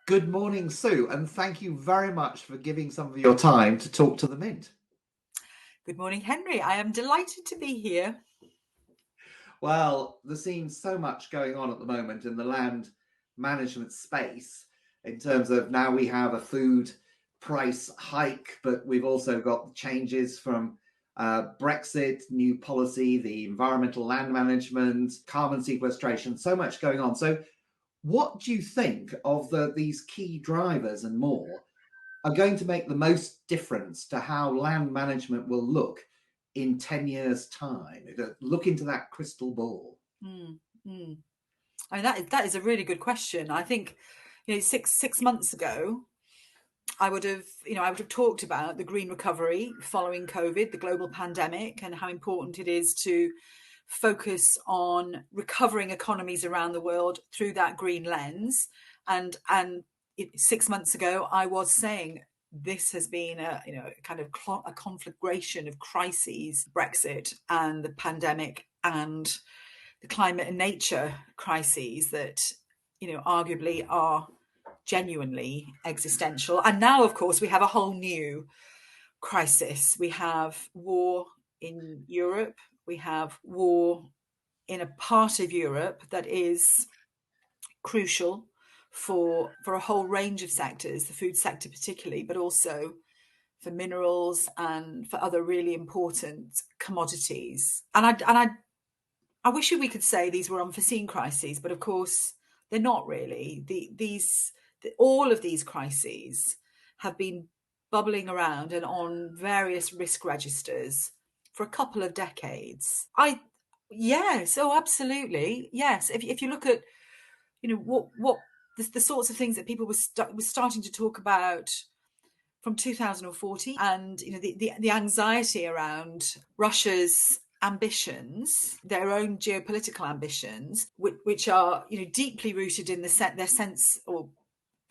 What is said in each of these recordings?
Good morning, Sue, and thank you very much for giving some of your time to talk to the Mint. Good morning, Henry. I am delighted to be here. Well, there seems so much going on at the moment in the land management space in terms of now we have a food price hike, but we've also got changes from Brexit, new policy, the environmental land management, carbon sequestration, so much going on. So, what do you think of these key drivers and more are going to make the most difference to how land management will look in 10 years' time? Look into that crystal ball. Mm, mm. I mean, that is a really good question. I think, six months ago, I would have talked about the green recovery following COVID, the global pandemic, and how important it is to focus on recovering economies around the world through that green lens. And 6 months ago, I was saying this has been a kind of a conflagration of crises, Brexit and the pandemic and the climate and nature crises that arguably are genuinely existential. And now, of course, we have a whole new crisis. We have war in Europe. We have war in a part of Europe that is crucial for a whole range of sectors, the food sector particularly, but also for minerals and for other really important commodities. And I wish we could say these were unforeseen crises, but of course they're not really. All of these crises have been bubbling around and on various risk registers for a couple of decades. Yes, oh, absolutely, yes. If you look at what the sorts of things that people were starting to talk about from 2014, and the anxiety around Russia's ambitions, their own geopolitical ambitions, which are deeply rooted in their sense, or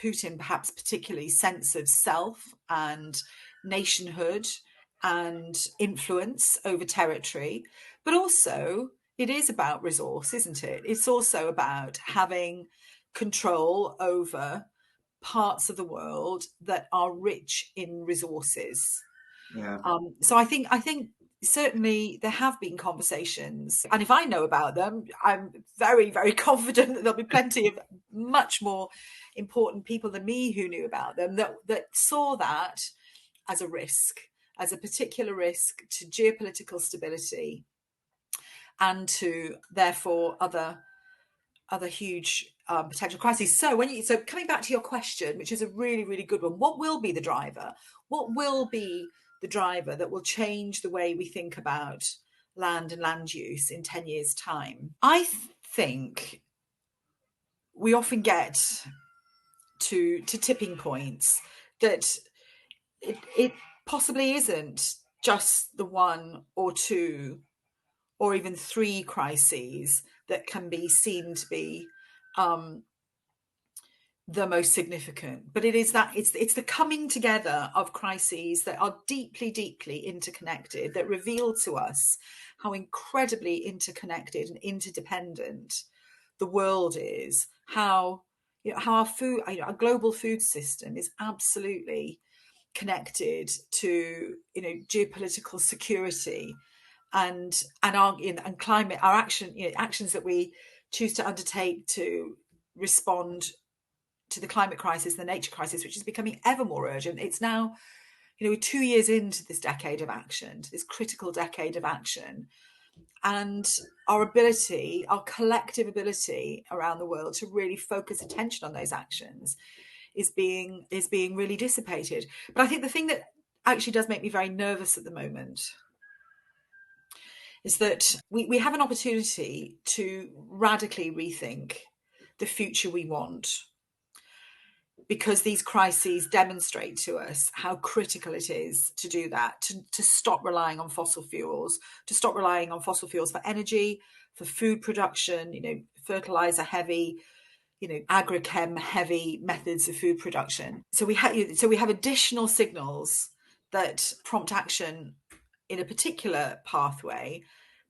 Putin perhaps particularly, sense of self and nationhood and influence over territory. But also it is about resource, isn't it? It's also about having control over parts of the world that are rich in resources. Yeah. So I think certainly there have been conversations, and if I know about them, I'm very, very confident that there'll be plenty of much more important people than me who knew about them, that saw that as a risk, as a particular risk to geopolitical stability and to therefore other huge potential crises. So coming back to your question, which is a really, really good one, what will be the driver? What will be the driver that will change the way we think about land and land use in 10 years' time? I think we often get to tipping points that it possibly isn't just the one or two or even three crises that can be seen to be um, the most significant, but it's the coming together of crises that are deeply, deeply interconnected, that reveal to us how incredibly interconnected and interdependent the world is, how our food, our global food system is absolutely connected to geopolitical security and climate, our actions that we choose to undertake to respond to the climate crisis, the nature crisis, which is becoming ever more urgent. It's now, we're 2 years into this decade of action, to this critical decade of action. And our ability, our collective ability around the world to really focus attention on those actions is being really dissipated. But I think the thing that actually does make me very nervous at the moment is that we have an opportunity to radically rethink the future we want, because these crises demonstrate to us how critical it is to do that, to stop relying on fossil fuels, for energy, for food production, fertilizer heavy, agrochem heavy methods of food production. So we have additional signals that prompt action in a particular pathway,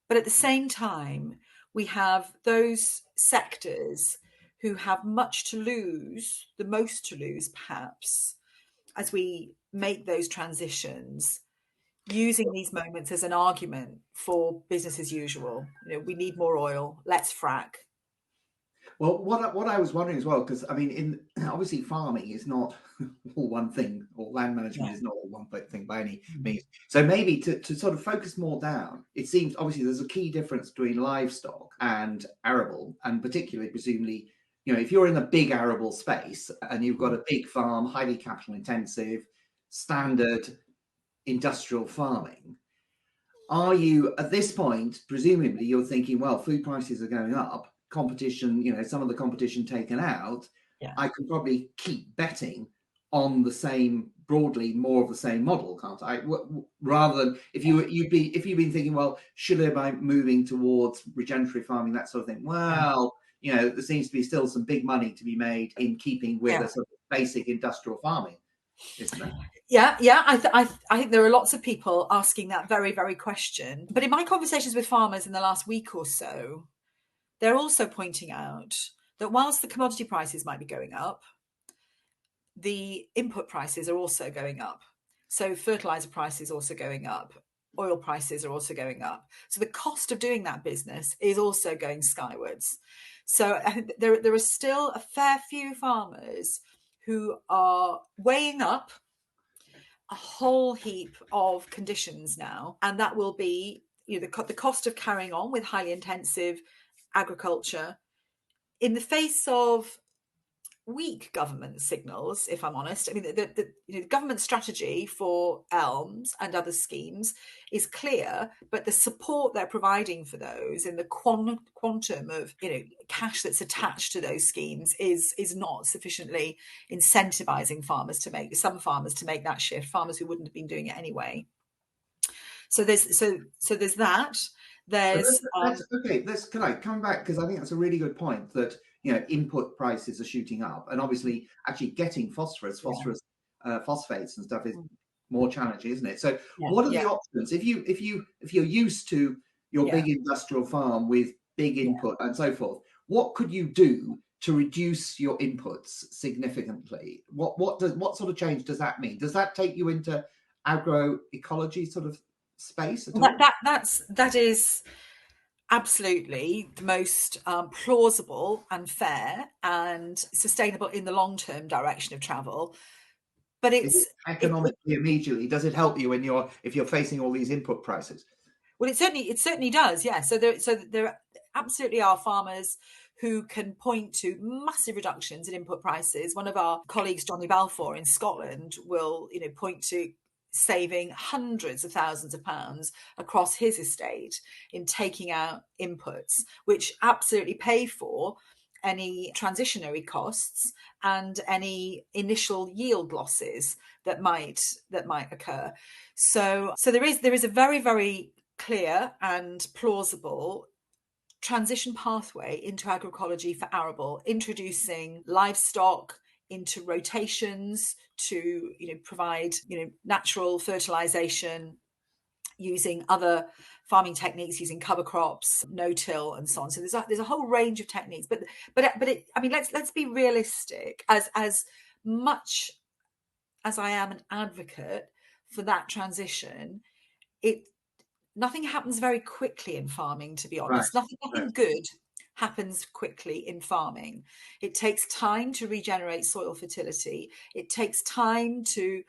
but at the same time, we have those sectors who have much to lose, the most to lose perhaps, as we make those transitions, using these moments as an argument for business as usual. We need more oil, let's frack. Well, what I was wondering as well, because I mean, obviously farming is not all one thing, or land management is not all one thing by any means. So maybe to sort of focus more down, it seems obviously there's a key difference between livestock and arable, and particularly presumably, if you're in a big arable space and you've got a big farm, highly capital intensive, standard industrial farming. Are you at this point, presumably you're thinking, well, food prices are going up, competition, some of the competition taken out, I can probably keep betting on the same, broadly more of the same model, can't I? Rather than if you've been thinking, well, should I be moving towards regenerative farming, that sort of thing? Well, there seems to be still some big money to be made in keeping with a sort of basic industrial farming, isn't there? Yeah. I think there are lots of people asking that very, very question. But in my conversations with farmers in the last week or so, they're also pointing out that whilst the commodity prices might be going up, the input prices are also going up. So fertilizer prices also going up, oil prices are also going up. So the cost of doing that business is also going skywards. So I think there are still a fair few farmers who are weighing up a whole heap of conditions now, and that will be the cost of carrying on with highly intensive agriculture in the face of weak government signals, if I'm honest. I mean, the government strategy for elms and other schemes is clear, but the support they're providing for those in the quantum of cash that's attached to those schemes is not sufficiently incentivizing some farmers to make that shift, farmers who wouldn't have been doing it anyway. So there's that. Can I come back, because I think that's a really good point, that input prices are shooting up, and obviously actually getting phosphates phosphates and stuff is more challenging, isn't it? So what are the options if you're used to your big industrial farm with big input and so forth? What could you do to reduce your inputs significantly? What sort of change does that mean? Does that take you into agroecology sort of space at all? That is absolutely the most plausible and fair and sustainable in the long-term direction of travel. But it's economically immediately. Does it help you if you're facing all these input prices? Well, it certainly does. Yeah. So there absolutely are farmers who can point to massive reductions in input prices. One of our colleagues, Johnny Balfour in Scotland, will point to saving hundreds of thousands of pounds across his estate in taking out inputs, which absolutely pay for any transitionary costs and any initial yield losses that might occur. So there is a very, very clear and plausible transition pathway into agroecology for arable, introducing livestock into rotations to provide natural fertilization, using other farming techniques, using cover crops, no-till, and so on. So there's a whole range of techniques. But I mean, let's be realistic. As much as I am an advocate for that transition, nothing happens very quickly in farming, to be honest. Right. Nothing good happens quickly in farming. It takes time to regenerate soil fertility. It takes time to,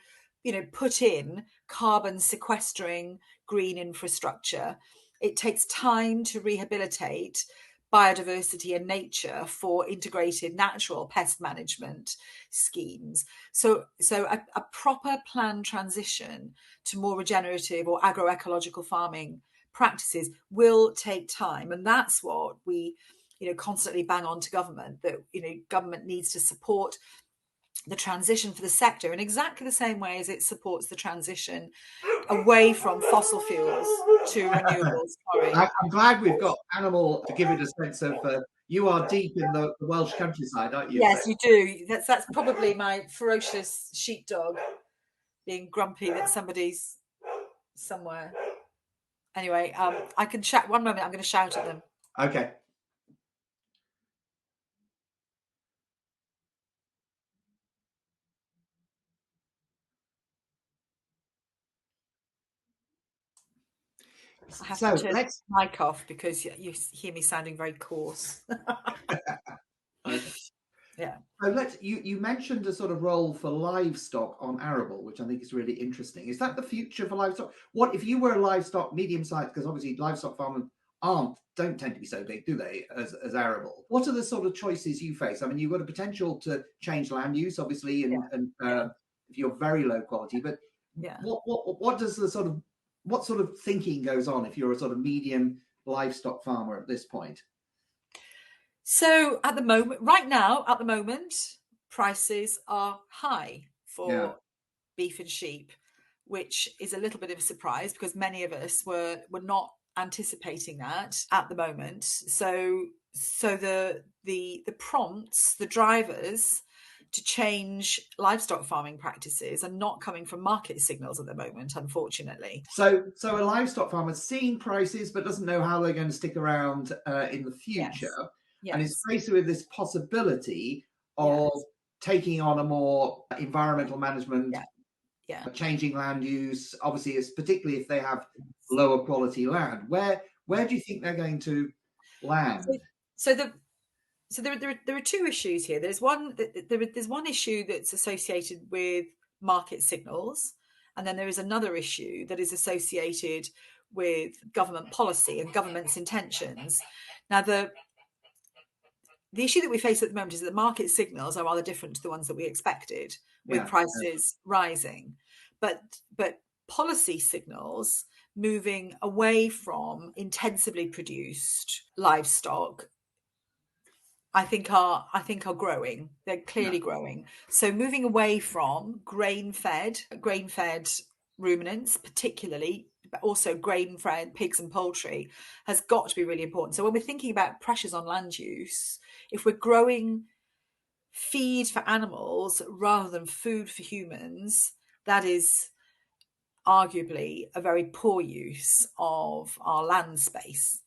put in carbon sequestering green infrastructure. It takes time to rehabilitate biodiversity and nature for integrated natural pest management schemes. So a proper planned transition to more regenerative or agroecological farming practices will take time, and that's what we constantly bang on to government, that government needs to support the transition for the sector in exactly the same way as it supports the transition away from fossil fuels to renewables. I'm glad we've got animal to give it a sense of you are deep in the Welsh countryside, aren't you? Yes, you do. That's probably my ferocious sheepdog being grumpy that somebody's somewhere. Anyway, I can chat. One moment, I'm going to shout at them. Okay. I have to So turn let's the mic off because you hear me sounding very coarse. okay. Yeah. So you mentioned a sort of role for livestock on arable, which I think is really interesting. Is that the future for livestock? What if you were a livestock medium sized, because obviously livestock farmers don't tend to be so big, do they, as arable? What are the sort of choices you face? I mean, you've got a potential to change land use, obviously, Yeah. and Yeah. if you're very low quality, but Yeah. what does the sort of what sort of thinking goes on if you're a sort of medium livestock farmer at this point? So at the moment, right now, at the moment, prices are high Yeah. for beef and sheep, which is a little bit of a surprise because many of us were not anticipating that at the moment. So the prompts, the drivers to change livestock farming practices are not coming from market signals at the moment, unfortunately. So a livestock farmer seeing prices but doesn't know how they're going to stick around in the future, Yes. and is Yes. faced with this possibility of Yes. taking on a more environmental management, Yeah. Yeah. changing land use. Obviously, it's particularly if they have Yes. lower quality land. Where do you think they're going to So, land? so the so there are two issues here. There's one issue that's associated with market signals, and then there is another issue that is associated with government policy and government's intentions. Now, the issue that we face at the moment is that the market signals are rather different to the ones that we expected, with Yeah. prices rising, but policy signals moving away from intensively produced livestock I think are growing. They're Yeah. clearly growing. So moving away from grain-fed ruminants, particularly, but also grain-fed pigs and poultry, has got to be really important. So when we're thinking about pressures on land use, if we're growing feed for animals rather than food for humans, that is arguably a very poor use of our land space.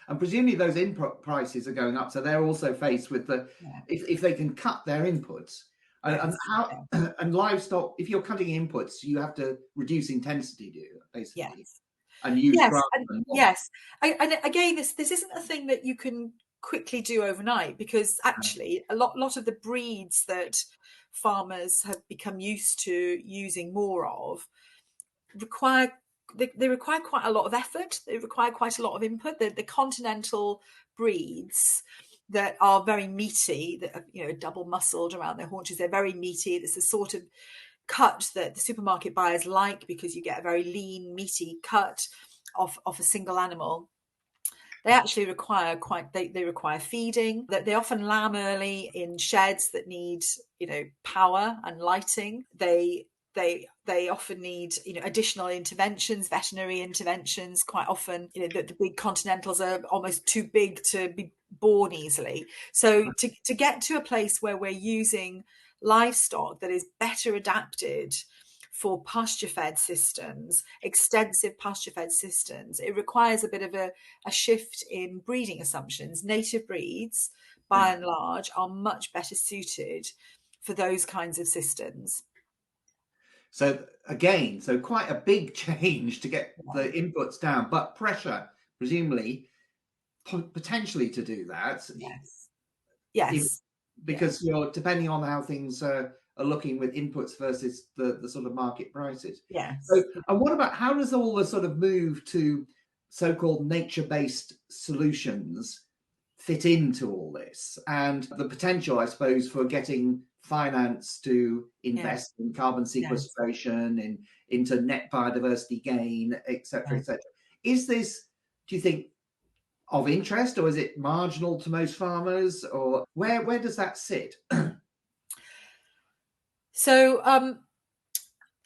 And presumably those input prices are going up, so they're also faced with the Yeah. if they can cut their inputs and Yes. how Yeah. and livestock. If you're cutting inputs, you have to reduce intensity, do you, basically, Yes. and use Yes, grass and and more. yes, and again, this isn't a thing that you can quickly do overnight because actually a lot of the breeds that farmers have become used to using more of require they require quite a lot of effort. They require quite a lot of input. The continental breeds that are very meaty, that are, double muscled around their haunches, they're very meaty. It's the sort of cut that the supermarket buyers like because you get a very lean, meaty cut off a single animal. They actually require they require feeding. That they often lamb early in sheds that need power and lighting. They often need additional interventions, veterinary interventions. Quite often, the big continentals are almost too big to be born easily. So to get to a place where we're using livestock that is better adapted for pasture-fed systems, extensive pasture-fed systems, it requires a bit of a shift in breeding assumptions. Native breeds, by Yeah. and large, are much better suited for those kinds of systems. So again, so quite a big change to get Yeah. the inputs down, but pressure, presumably, potentially to do that. Yes. If, Yes. Yeah. because you're depending on how things are looking with inputs versus the sort of market prices. So, Yes. and what about how does all the sort of move to so-called nature-based solutions fit into all this and the potential, I suppose, for getting finance to Yeah. invest in carbon Yes. sequestration and into net biodiversity gain, etc., Yeah. etc. Is this, do you think, of interest, or is it marginal to most farmers, or where does that sit? So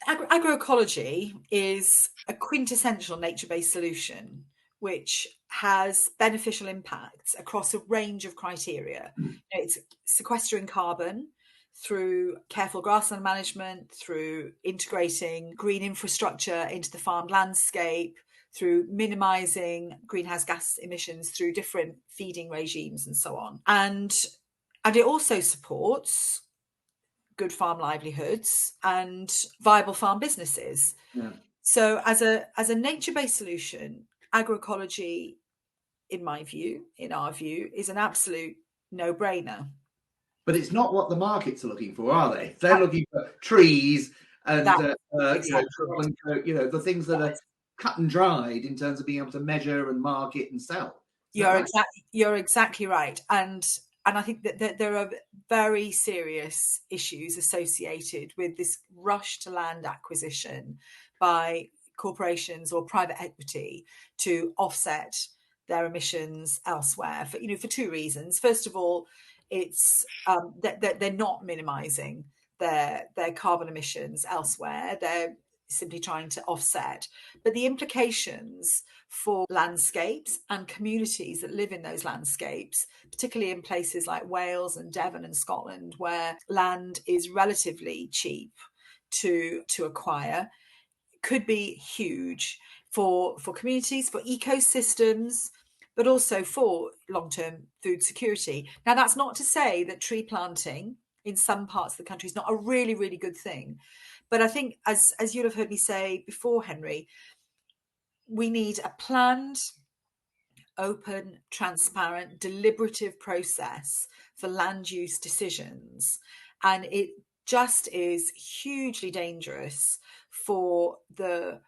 agroecology is a quintessential nature-based solution which has beneficial impacts across a range of criteria. It's sequestering carbon through careful grassland management, through integrating green infrastructure into the farmed landscape, through minimizing greenhouse gas emissions through different feeding regimes and so on. And it also supports good farm livelihoods and viable farm businesses. Yeah. So as a nature-based solution, agroecology, in our view, is an absolute no-brainer. But it's not what the markets are looking for, are they? They're looking for trees and Exactly. the things that are cut and dried in terms of being able to measure and market and sell. You're exactly right, and I think that there are very serious issues associated with this rush to land acquisition by corporations or private equity to offset their emissions elsewhere for two reasons. First of all, it's that they're not minimizing their carbon emissions elsewhere. They're simply trying to offset. But the implications for landscapes and communities that live in those landscapes, particularly in places like Wales and Devon and Scotland, where land is relatively cheap to acquire, could be huge for communities, for ecosystems, but also for long-term food security. Now, that's not to say that tree planting in some parts of the country is not a really, really good thing. But I think, as you'll have heard me say before, Henry, we need a planned, open, transparent, deliberative process for land use decisions. And it just is hugely dangerous for the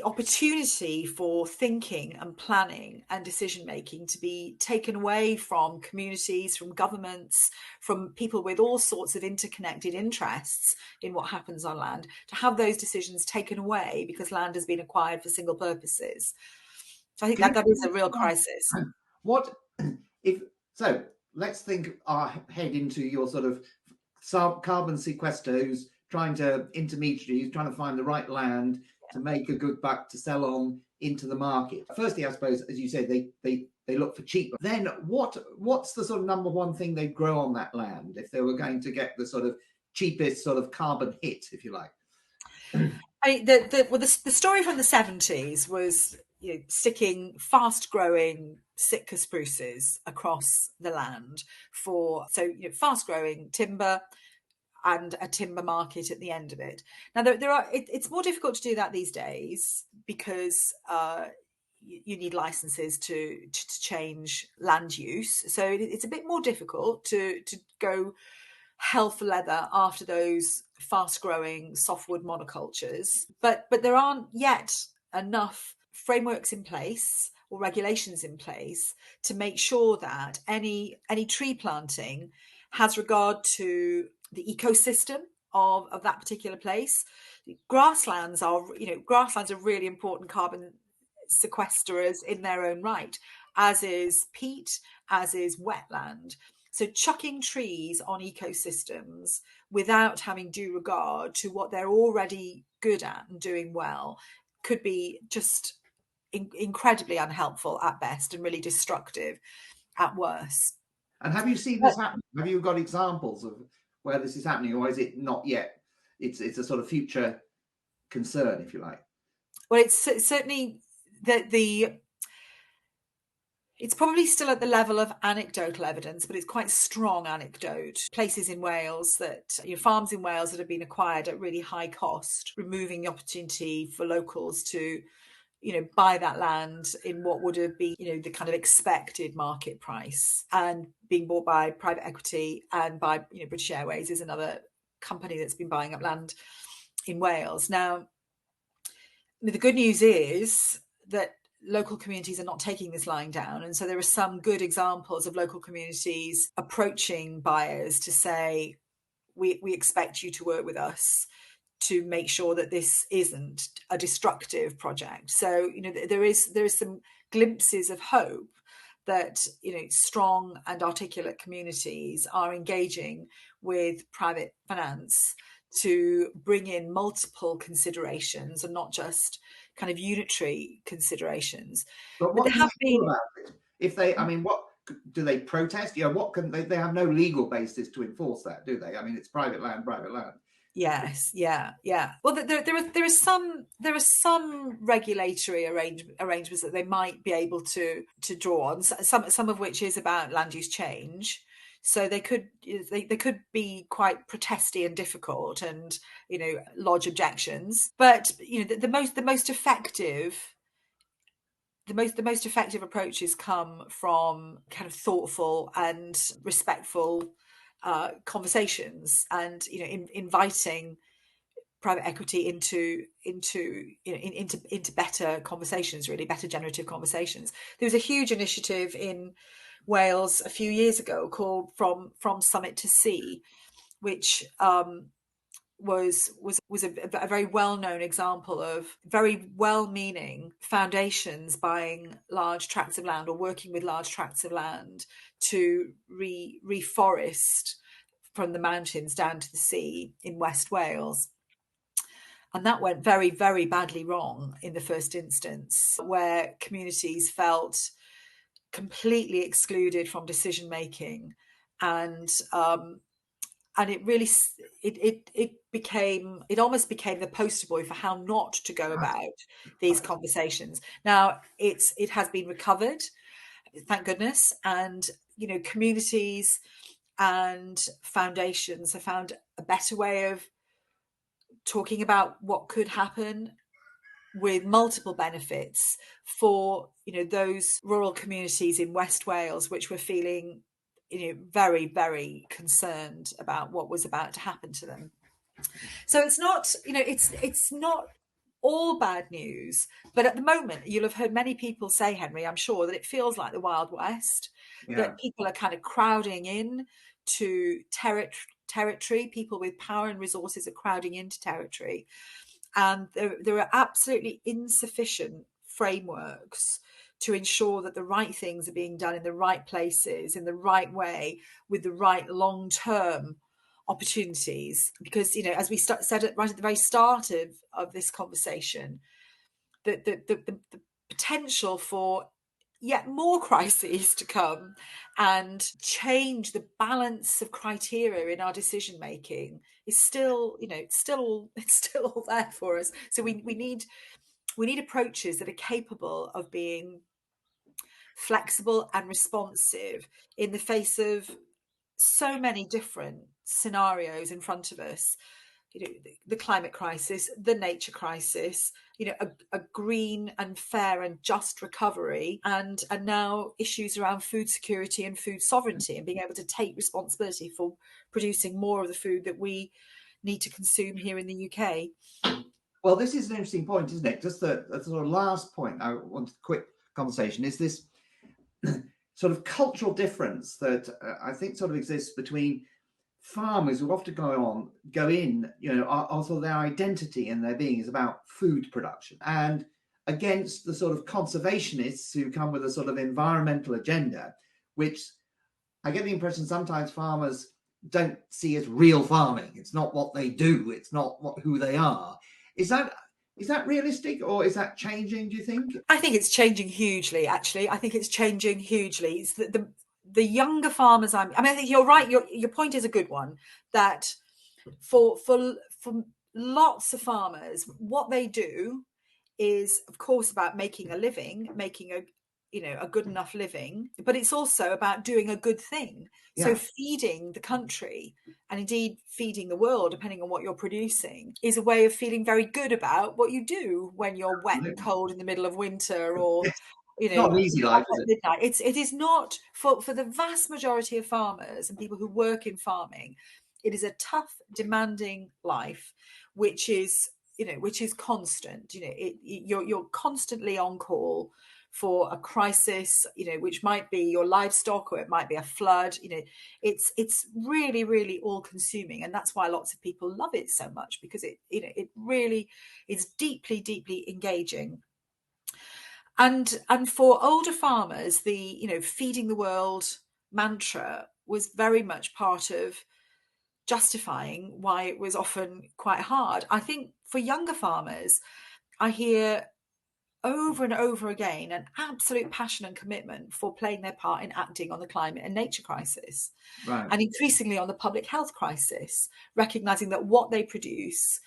opportunity for thinking and planning and decision making to be taken away from communities, from governments, from people with all sorts of interconnected interests in what happens on land, to have those decisions taken away because land has been acquired for single purposes. So I think that is a real crisis. What if so? Let's think our head into your sort of carbon sequester who's trying to intermediary, who's trying to find the right land to make a good buck to sell on into the market. Firstly, I suppose, as you said, they look for cheap. Then what's the sort of number one thing they grow on that land if they were going to get the sort of cheapest sort of carbon hit, if you like? The story from the 70s was sticking fast-growing Sitka spruces across the land for fast-growing timber and a timber market at the end of it. Now, it's more difficult to do that these days because you need licenses to change land use. So it's a bit more difficult to go hell for leather after those fast-growing softwood monocultures. But there aren't yet enough frameworks in place or regulations in place to make sure that any tree planting has regard to the ecosystem of that particular place. Grasslands are really important carbon sequesterers in their own right, as is peat, as is wetland. So chucking trees on ecosystems without having due regard to what they're already good at and doing well could be just incredibly unhelpful at best and really destructive at worst. And have you seen this happen? Have you got examples of where this is happening, or is it not yet? It's a sort of future concern, if you like. Well, it's certainly it's probably still at the level of anecdotal evidence, but it's quite strong anecdote. Places in Wales farms in Wales that have been acquired at really high cost, removing the opportunity for locals to buy that land in what would have been, the kind of expected market price, and being bought by private equity and by, British Airways is another company that's been buying up land in Wales. Now, the good news is that local communities are not taking this lying down. And so there are some good examples of local communities approaching buyers to say, we expect you to work with us to make sure that this isn't a destructive project. So, there is some glimpses of hope that, strong and articulate communities are engaging with private finance to bring in multiple considerations and not just kind of unitary considerations. But what do you feel about it? If they, what do they protest? What can they have no legal basis to enforce that, do they? It's private land. Yes, yeah. Well, there are some regulatory arrangements that they might be able to draw on. Some of which is about land use change. So they could be quite protesty and difficult, and lodge objections. But the most effective approaches come from kind of thoughtful and respectful conversations, and inviting private equity into better conversations, really better generative conversations. There was a huge initiative in Wales a few years ago called From Summit to Sea, which was a very well-known example of very well-meaning foundations buying large tracts of land or working with large tracts of land to reforest from the mountains down to the sea in West Wales. And that went very, very badly wrong in the first instance, where communities felt completely excluded from decision making, and it really it almost became the poster boy for how not to go about these conversations. Now it has been recovered, thank goodness, and communities and foundations have found a better way of talking about what could happen, with multiple benefits for those rural communities in West Wales, which were feeling very, very concerned about what was about to happen to them. So it's not it's not all bad news, but at the moment you'll have heard many people say, Henry, I'm sure, that it feels like the Wild West, that people are kind of crowding in to territory. People with power and resources are crowding into territory, and there are absolutely insufficient frameworks to ensure that the right things are being done in the right places, in the right way, with the right long-term opportunities. Because as we said right at the very start of this conversation, the potential for yet more crises to come and change the balance of criteria in our decision making is still it's still all there for us. So we need approaches that are capable of being flexible and responsive in the face of so many different scenarios in front of us. The climate crisis, the nature crisis, a green and fair and just recovery, and now issues around food security and food sovereignty, and being able to take responsibility for producing more of the food that we need to consume here in the UK. Well, this is an interesting point, isn't it? Just the sort of last point I wanted a quick conversation is this sort of cultural difference that I think sort of exists between farmers who often go in, also their identity and their being is about food production, and against the sort of conservationists who come with a sort of environmental agenda, which I get the impression sometimes farmers don't see as real farming. It's not what they do. It's not who they are. Is that realistic, or is that changing, do you think? I think it's changing hugely, actually. I think it's changing hugely. It's the younger farmers I think you're right. Your point is a good one, that for lots of farmers, what they do is, of course, about making a living, making a good enough living, but it's also about doing a good thing. Yeah. So feeding the country, and indeed feeding the world, depending on what you're producing, is a way of feeling very good about what you do when you're wet and cold in the middle of winter, or not an easy life, is it? Midnight. It is not for the vast majority of farmers and people who work in farming. It is a tough, demanding life, which is constant. You're constantly on call for a crisis, which might be your livestock, or it might be a flood. It's really, really all consuming, and that's why lots of people love it so much, because it really is deeply, deeply engaging. And for older farmers, the feeding the world mantra was very much part of justifying why it was often quite hard. I think for younger farmers, I hear over and over again an absolute passion and commitment for playing their part in acting on the climate and nature crisis, right, and increasingly on the public health crisis, recognizing that what they produce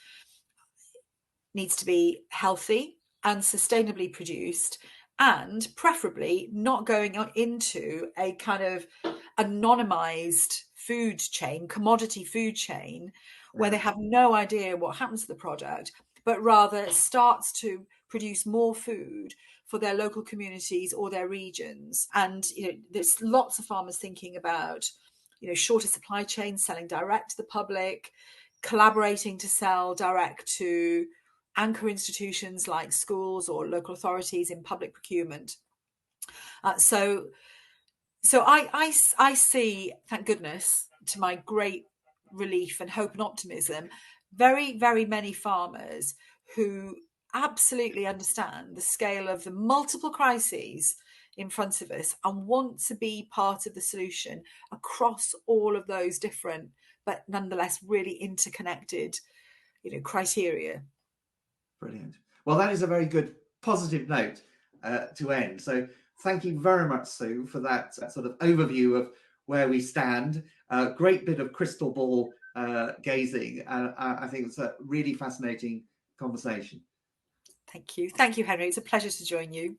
needs to be healthy and sustainably produced, and preferably not going into a kind of anonymized food chain, commodity food chain, where they have no idea what happens to the product, but rather starts to produce more food for their local communities or their regions. And there's lots of farmers thinking about shorter supply chains, selling direct to the public, collaborating to sell direct to anchor institutions like schools or local authorities in public procurement. So I see, thank goodness, to my great relief and hope and optimism, very, very many farmers who absolutely understand the scale of the multiple crises in front of us and want to be part of the solution across all of those different, but nonetheless really interconnected, criteria. Brilliant. Well, that is a very good positive note to end. So thank you very much, Sue, for that sort of overview of where we stand. Great bit of crystal ball gazing. I think it's a really fascinating conversation. Thank you. Thank you, Henry. It's a pleasure to join you.